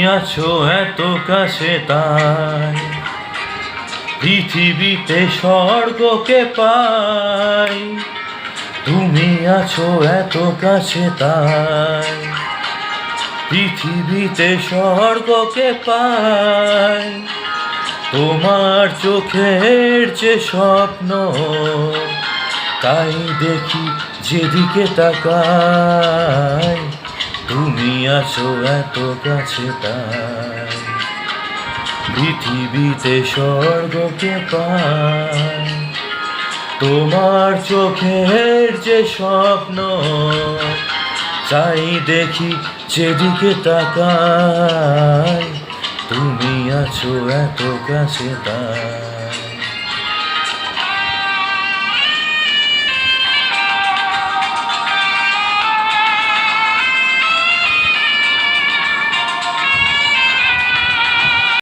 আছো এত কাছে তাই পৃথিবীতে স্বর্গকে পাই। তুমি আছো এত কাছে তাই পৃথিবীতে স্বর্গকে পাই। তোমার চোখের যে স্বপ্ন তাই দেখি যেদিকে তাকাই। তুমি আছো এত কাছে তাই পৃথিবীতে স্বর্গকে পাই। তোমার চোখের যে স্বপ্ন তাই দেখি যেদিকে তাকাই। তুমি আছো এত কাছে তাই।